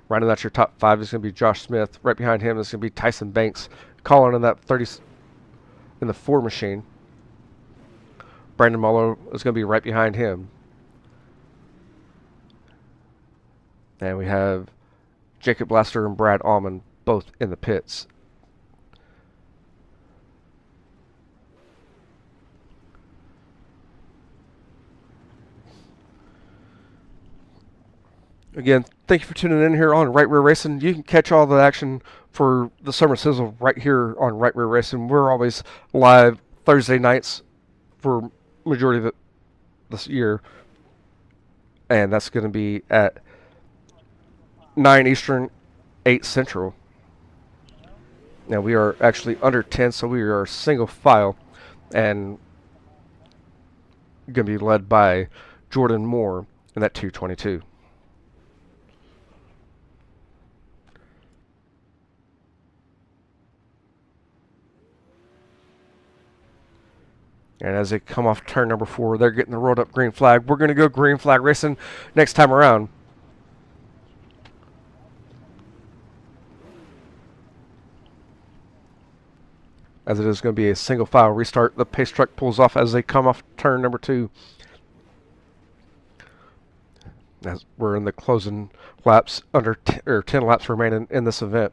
Rounding out your top 5 is going to be Josh Smith. Right behind him is going to be Tyson Banks. Calling in that 30 in the 4 machine. Brandon Muller is going to be right behind him. And we have Jacob Laster and Brad Allman both in the pits. Again, thank you for tuning in here on Right Rear Racing. You can catch all the action for the Summer Sizzle right here on Right Rear Racing. We're always live Thursday nights for majority of this year. And that's going to be at 9 Eastern, 8 Central. Now we are actually under 10, so we are single file and going to be led by Jordan Moore in that 222. And as they come off turn number 4, they're getting the rolled up green flag. We're going to go green flag racing next time around. as it is going to be a single file restart. The pace truck pulls off as they come off turn number 2. As we're in the closing laps, under 10 laps remaining in this event.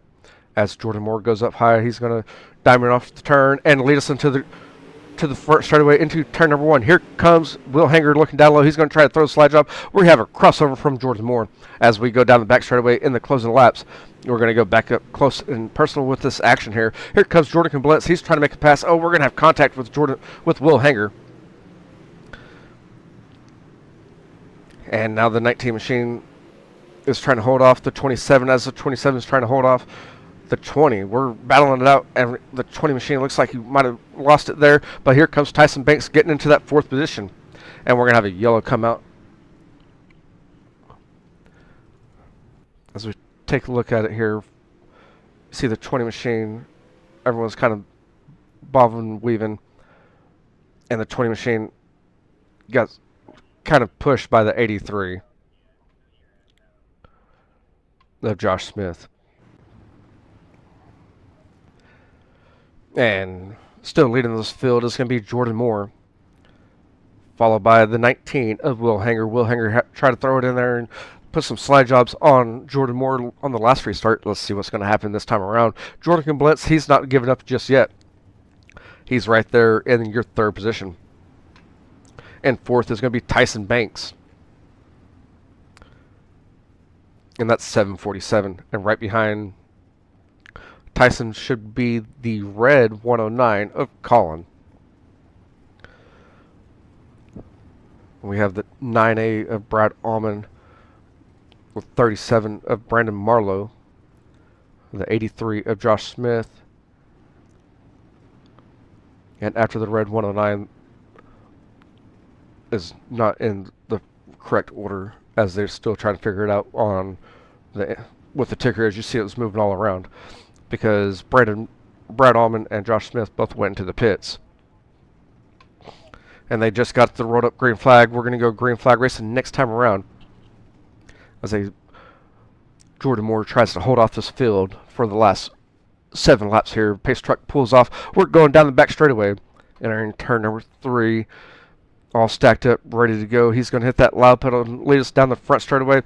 As Jordan Moore goes up high, he's going to diamond off the turn and lead us into the front straightaway into turn number 1. Here comes Will Hanger looking down low. He's going to try to throw a slide job. We have a crossover from Jordan Moore as we go down the back straightaway in the closing laps. We're going to go back up close and personal with this action here. Here comes Jordan Komblitz. He's trying to make a pass. Oh, we're going to have contact with Will Hanger. And now the 19 machine is trying to hold off the 27 as the 27 is trying to hold off the 20. We're battling it out, and the 20 machine looks like he might have lost it there, but here comes Tyson Banks getting into that 4th position, and we're going to have a yellow come out. As we take a look at it here, you see the 20 machine, everyone's kind of bobbing and weaving, and the 20 machine got kind of pushed by the 83 of Josh Smith. And still leading this field is going to be Jordan Moore, followed by the 19 of Will Hanger. Will Hanger tried to throw it in there and put some slide jobs on Jordan Moore on the last restart. Let's see what's going to happen this time around. Jordan Komblitz, he's not giving up just yet. He's right there in your 3rd position. And 4th is going to be Tyson Banks. And that's 747. And right behind Tyson should be the red 109 of Colin. We have the 9A of Brad Allman with 37 of Brandon Marlowe. The 83 of Josh Smith. And after the red 109 is not in the correct order, as they're still trying to figure it out on with the ticker. As you see, it was moving all around because Brad Allman and Josh Smith both went into the pits, and they just got the rolled up green flag. We're going to go green flag racing next time around as Jordan Moore tries to hold off this field for the last 7 laps here. Pace truck pulls off. We're going down the back straightaway and are in turn number 3. All stacked up, ready to go. He's going to hit that loud pedal and lead us down the front straightaway.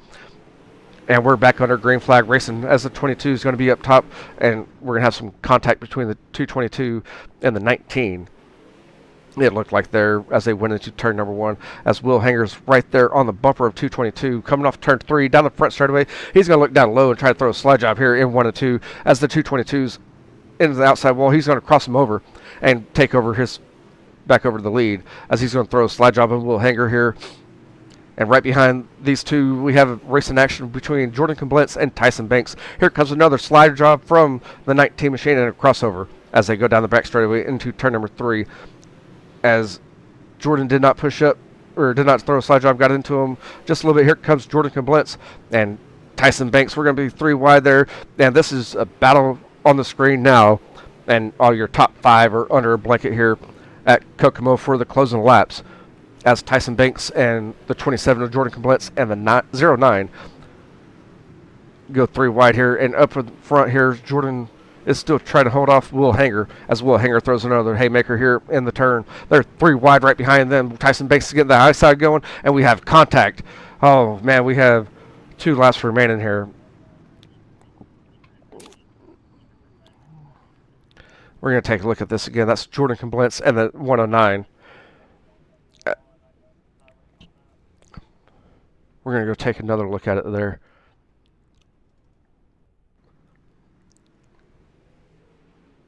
And we're back under green flag racing as the 22 is going to be up top. And we're going to have some contact between the 222 and the 19. It looked like there as they went into turn number 1. As Will Hanger's right there on the bumper of 222. Coming off turn 3, down the front straightaway. He's going to look down low and try to throw a slide job here in 1 and 2. As the 222's into the outside wall, he's going to cross him over and take over back over to the lead as he's going to throw a slide job on Will Hanger here. And right behind these two, we have a racing action between Jordan Komblitz and Tyson Banks. Here comes another slide job from the 19 machine and a crossover as they go down the back straightaway into turn number 3. As Jordan did not push up, or did not throw a slide job, got into him just a little bit. Here comes Jordan Komblitz and Tyson Banks. We're going to be 3 wide there. And this is a battle on the screen now. And all your top 5 are under a blanket here at Kokomo for the closing laps, as Tyson Banks and the 27 of Jordan Komblitz and the 09 go 3 wide here. And up in front here, Jordan is still trying to hold off Will Hanger as Will Hanger throws another haymaker here in the turn. They're 3 wide right behind them. Tyson Banks is getting the high side going, and we have contact. Oh, man, we have 2 laps remaining here. We're going to take a look at this again. That's Jordan Komblitz and the 109. We're going to go take another look at it there.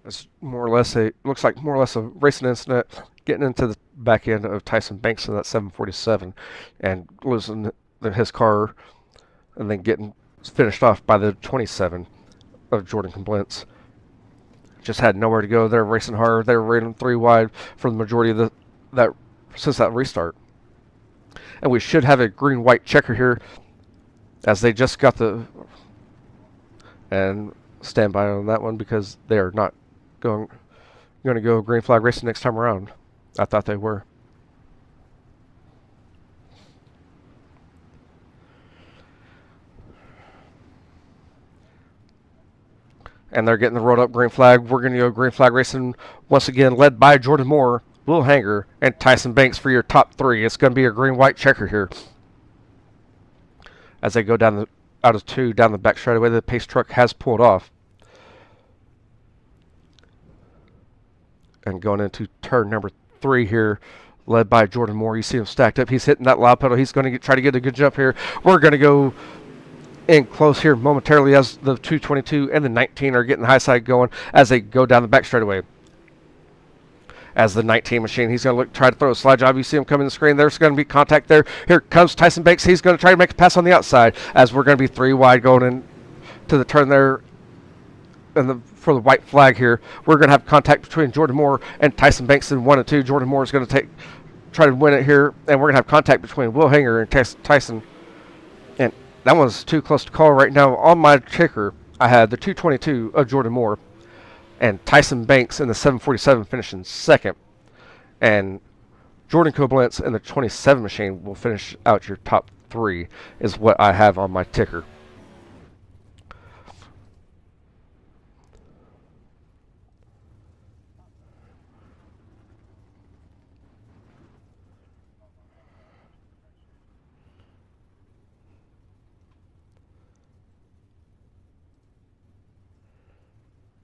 It's more or less looks like more or less a racing incident, getting into the back end of Tyson Banks in that 747 and losing his car, and then getting finished off by the 27 of Jordan Komblitz. Just had nowhere to go. They're racing hard. They were racing 3 wide for the majority of since that restart. And we should have a green-white checker here, as they just got and stand by on that one because they are not going to go green flag racing next time around. I thought they were. And they're getting the rolled up green flag. We're going to go green flag racing once again, led by Jordan Moore, Will Hanger, and Tyson Banks for your top three. It's going to be a green-white checker here as they go down the out of two down the back straightaway. The pace truck has pulled off. And going into turn number three here, led by Jordan Moore. You see him stacked up. He's hitting that loud pedal. He's going to try to get a good jump here. We're going to go in close here momentarily as the 222 and the 19 are getting the high side going as they go down the back straightaway. As the 19 machine, he's going to try to throw a slide job. You see him coming the screen. There's going to be contact there. Here comes Tyson Banks. He's going to try to make a pass on the outside as we're going to be three wide going in to the turn there. And for the white flag here, we're going to have contact between Jordan Moore and Tyson Banks in 1 and 2. Jordan Moore is going to try to win it here, and we're going to have contact between Will Hanger and Tyson. And that one's too close to call right now. On my ticker, I had the 222 of Jordan Moore and Tyson Banks in the 747 finishing second. And Jordan Koblenz in the 27 machine will finish out your top three, is what I have on my ticker.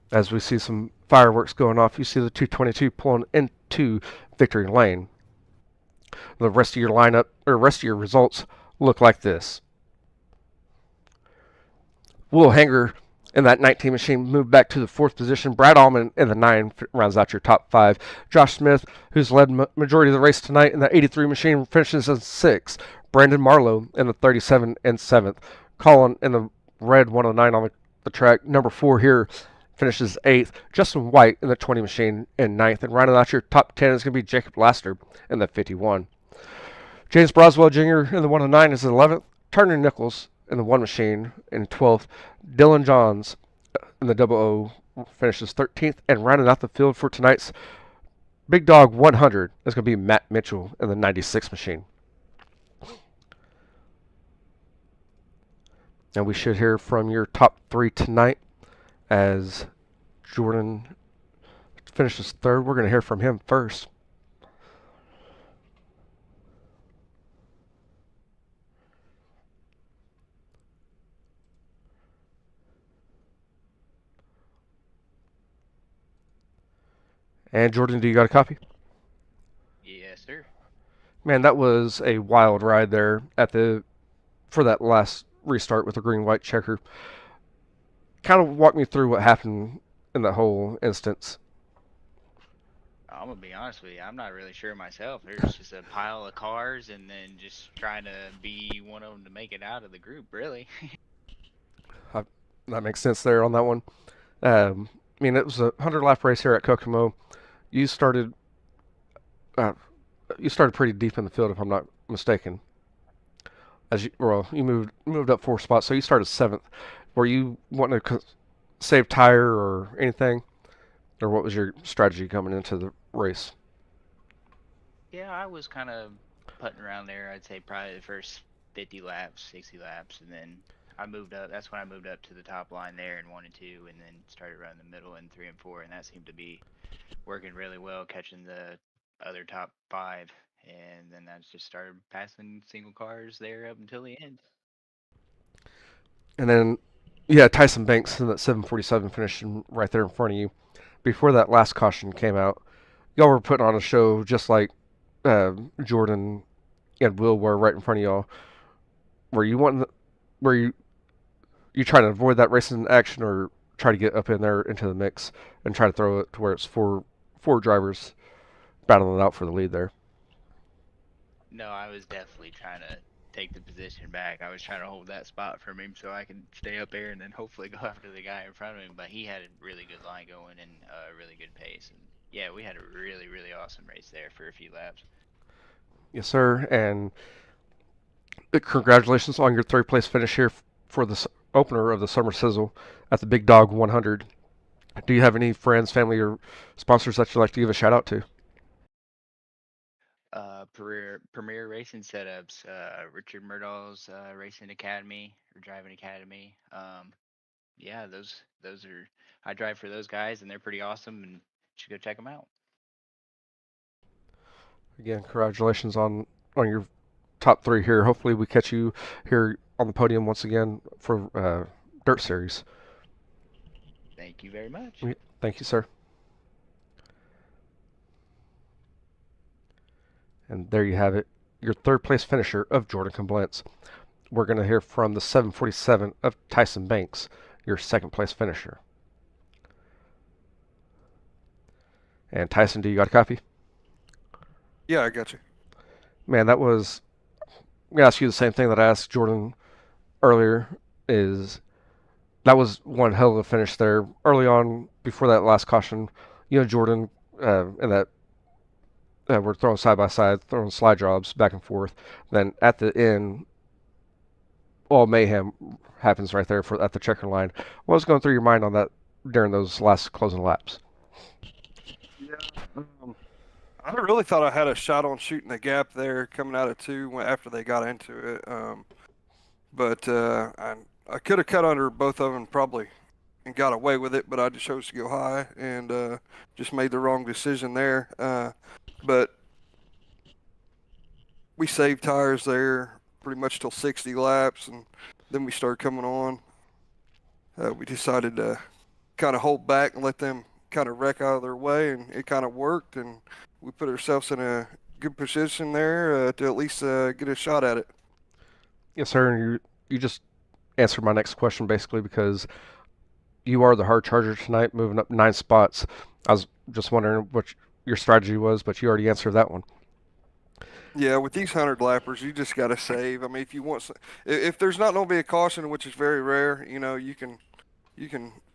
As we see some fireworks going off, you see the 222 pulling into victory lane. The rest of your lineup, or rest of your results, look like this. Will Hanger in that 19 machine moved back to the 4th position. Brad Allman in the 9 rounds out your top 5. Josh Smith, who's led majority of the race tonight in the 83 machine, finishes in 6th. Brandon Marlowe in the 37 and 7th. Colin in the red 109 on the track. Number 4 here finishes 8th. Justin White in the 20 machine in 9th. And rounding out your top 10 is going to be Jacob Laster in the 51. James Broswell Jr. in the 109 is 11th. Turner Nichols in the 1 machine in 12th. Dylan Johns in the 00 finishes 13th. And rounding out the field for tonight's Big Dog 100 is going to be Matt Mitchell in the 96 machine. And we should hear from your top 3 tonight as Jordan finishes 3rd. We're going to hear from him first. And Jordan, do you got a copy? Yes, sir. Man, that was a wild ride there for that last restart with the green-white checker. Kind of walk me through what happened in that whole instance. I'm gonna be honest with you. I'm not really sure myself. There's just a pile of cars, and then just trying to be one of them to make it out of the group. Really. That makes sense there on that one. I mean, it was a 100-lap race here at Kokomo. You started pretty deep in the field, if I'm not mistaken. You moved up 4 spots, so you started 7th. Were you wanting to save tire or anything, or what was your strategy coming into the race? Yeah, I was kind of putting around there. I'd say probably the first 50 laps, 60 laps, and then I moved up. That's when I moved up to the top line there in 1 and 2, and then started running the middle in 3 and 4, and that seemed to be working really well, catching the other top 5, and then I just started passing single cars there up until the end. And then, yeah, Tyson Banks in that 747 finishing right there in front of you. Before that last caution came out, y'all were putting on a show just like Jordan and Will were right in front of y'all. Were you trying to avoid that racing action, or try to get up in there into the mix and try to throw it to where it's four drivers battling it out for the lead there? No, I was definitely trying to take the position back. I was trying to hold that spot from him so I can stay up there and then hopefully go after the guy in front of him. But he had a really good line going and a really good pace. And yeah, we had a really, really awesome race there for a few laps. Yes, sir. And congratulations on your 3rd place finish here for the opener of the Summer Sizzle at the Big Dog 100. Do you have any friends, family, or sponsors that you'd like to give a shout out to? Premier Racing Setups, Richard Murdahl's Racing Academy or Driving Academy. yeah, those are I drive for those guys, and they're pretty awesome, and you should go check them out. Again, congratulations on your top three here. Hopefully, we catch you here on the podium once again for Dirt Series. Thank you very much. Thank you, sir. And there you have it, your third place finisher of Jordan Comblance. We're going to hear from the 747 of Tyson Banks, your second place finisher. And Tyson, do you got a copy? Yeah, I got you. Man, that was. I'm gonna ask you the same thing that I asked Jordan earlier. Is that was one hell of a finish there early on before that last caution. You know, Jordan, and that we're throwing side by side, throwing slide jobs back and forth. Then at the end, all mayhem happens right there at the checker line. What was going through your mind on that during those last closing laps? Yeah. I really thought I had a shot on shooting the gap there coming out of two after they got into it. But I could have cut under both of them probably and got away with it, but I just chose to go high and just made the wrong decision there. But we saved tires there pretty much till 60 laps, and then we started coming on. We decided to kind of hold back and let them kind of wreck out of their way, and it kind of worked, and we put ourselves in a good position there to at least get a shot at it. Yes, sir. And you just answered my next question basically because you are the hard charger tonight, moving up 9 spots. I was just wondering what your strategy was, but you already answered that one. Yeah, with these 100 lappers, you just got to save. I mean, if there's not going to be a caution, which is very rare, you can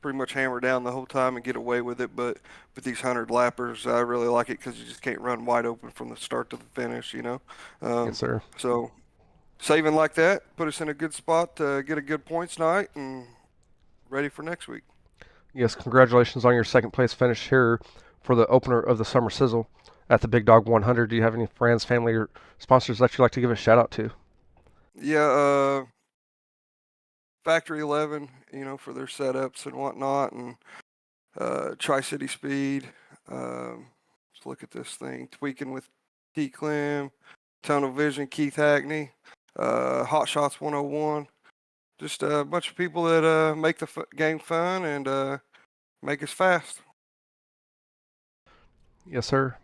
pretty much hammer down the whole time and get away with it. But with these 100 lappers, I really like it because you just can't run wide open from the start to the finish. Yes, sir. So saving like that put us in a good spot to get a good points night and ready for next week. Yes, congratulations on your second place finish here for the opener of the Summer Sizzle at the Big Dog 100. Do you have any friends, family, or sponsors that you'd like to give a shout out to? Yeah, Factory 11, for their setups and whatnot, and Tri-City Speed. Let's look at this thing. Tweaking with T. Clem, Tunnel Vision, Keith Hackney, Hot Shots 101. Just a bunch of people that make the game fun and make us fast. Yes, sir.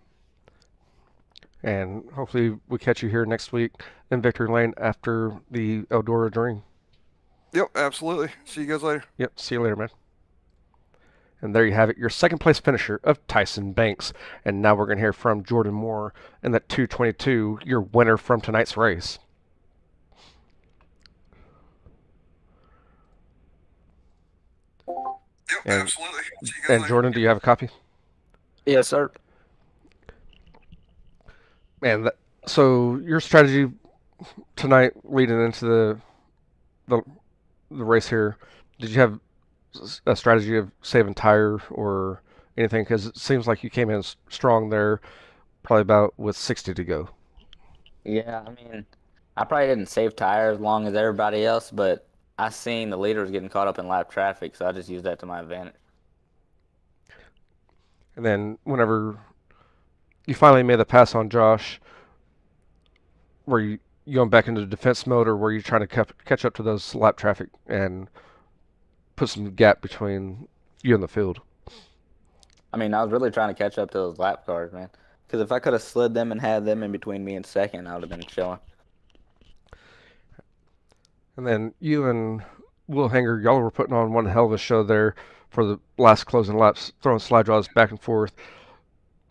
And hopefully we catch you here next week in Victory Lane after the Eldora Dream. Yep, absolutely. See you guys later. Yep, see you later, man. And there you have it, your second place finisher of Tyson Banks. And now we're going to hear from Jordan Moore in that 222, your winner from tonight's race. Yep, And- absolutely. See you guys And later. Jordan, do you have a copy? Yes, sir. Man, so your strategy tonight leading into the race here, did you have a strategy of saving tire or anything? Because it seems like you came in strong there, probably about with 60 to go. Yeah, I mean, I probably didn't save tires as long as everybody else, but I seen the leaders getting caught up in lap traffic, so I just used that to my advantage. And then whenever you finally made the pass on Josh, were you going back into defense mode, or were you trying to catch up to those lap traffic and put some gap between you and the field? I mean, I was really trying to catch up to those lap cars, man. Because if I could have slid them and had them in between me and second, I would have been chilling. And then you and Will Hanger, y'all were putting on one hell of a show there for the last closing laps, throwing slide draws back and forth.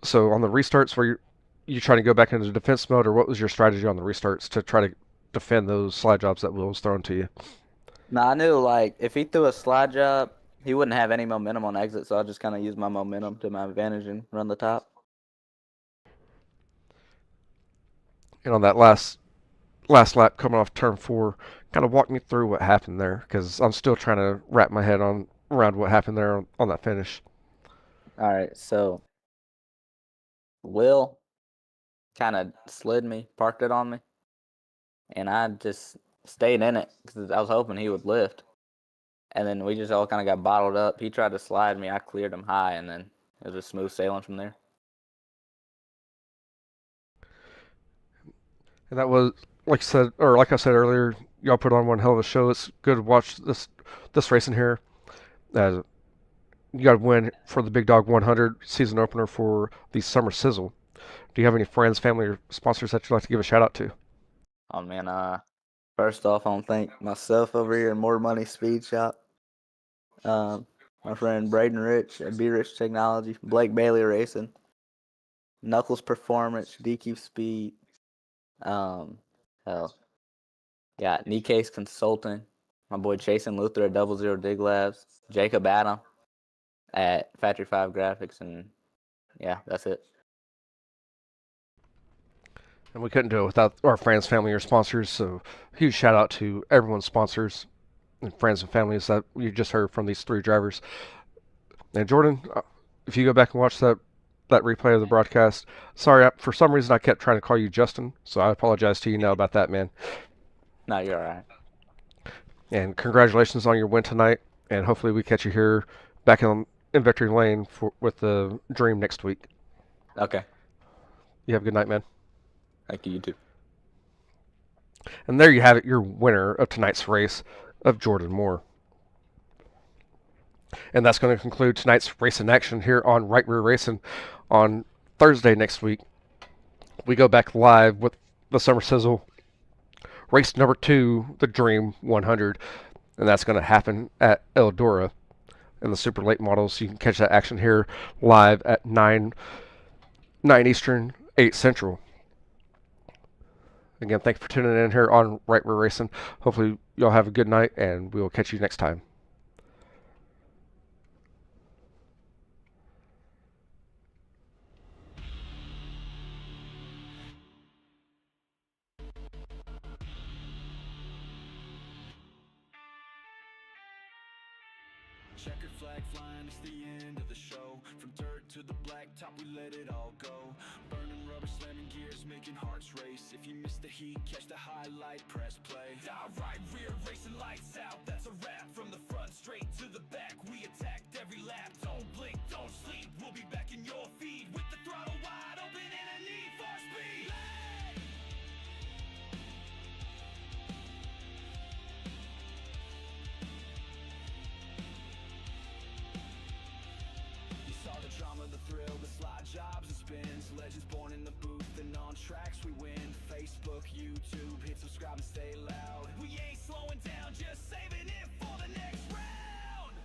So on the restarts, were you trying to go back into defense mode, or what was your strategy on the restarts to try to defend those slide jobs that Will was throwing to you? Now, I knew, like, if he threw a slide job, he wouldn't have any momentum on exit, so I just kind of used my momentum to my advantage and run the top. And on that last lap coming off turn 4, kind of walk me through what happened there, because I'm still trying to wrap my head around what happened there on that finish. All right, so Will kind of slid me, parked it on me, and I just stayed in it because I was hoping he would lift. and then we just all kind of got bottled up. He tried to slide me. I cleared him high, and then it was just smooth sailing from there. And that was, like I said earlier, y'all put on one hell of a show. It's good to watch this racing here. You got to win for the Big Dog 100 season opener for the Summer Sizzle. Do you have any friends, family, or sponsors that you'd like to give a shout out to? Oh man, first off, I want to thank myself over here in More Money Speed Shop. My friend Braden Rich at B Rich Technology, Blake Bailey Racing, Knuckles Performance, DQ Speed, hell, yeah, Nikkei's Consulting, my boy Chase and Luther at 00 Dig Labs, Jacob Adam at Factory 5 Graphics, and yeah, that's it. And we couldn't do it without our friends, family, or sponsors. So huge shout out to everyone's sponsors and friends and families that you just heard from these three drivers. And Jordan, if you go back and watch that replay of the broadcast, sorry, for some reason I kept trying to call you Justin, so I apologize to you now about that, man. No, you're all right. And congratulations on your win tonight, and hopefully we catch you here back in Victory Lane with the Dream next week. Okay. You have a good night, man. Thank you, you too. And there you have it, your winner of tonight's race of Jordan Moore. And that's going to conclude tonight's race in action here on Right Rear Racing. On Thursday next week, we go back live with the Summer Sizzle race number 2, the Dream 100. And that's going to happen at Eldora in the super late models. You can catch that action here live at 9 Eastern, 8 Central. Again, thanks for tuning in here on Right Rear Racing. Hopefully y'all have a good night, and we will catch you next time. Checkered flag flying, it's the end of the show. From dirt to the blacktop, we let it all go. Burning rubber, slamming gears, making hearts race. If you miss the heat, catch the highlight, press play. Right rear racing, lights out, that's a wrap. From the front straight to the back, we attacked every lap. Don't blink, don't sleep, we'll be back in your feed. With the throttle wide open and a need for speed. The drama, the thrill, the slide jobs and spins. Legends born in the booth and on tracks we win. Facebook, YouTube, hit subscribe and stay loud. We ain't slowing down, just saving it for the next round.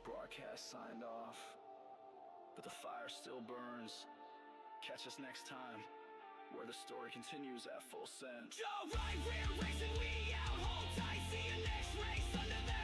Broadcast signed off, but the fire still burns. Catch us next time, where the story continues at full send. Joe, right rear racing, we out, hold tight, see you next race under that.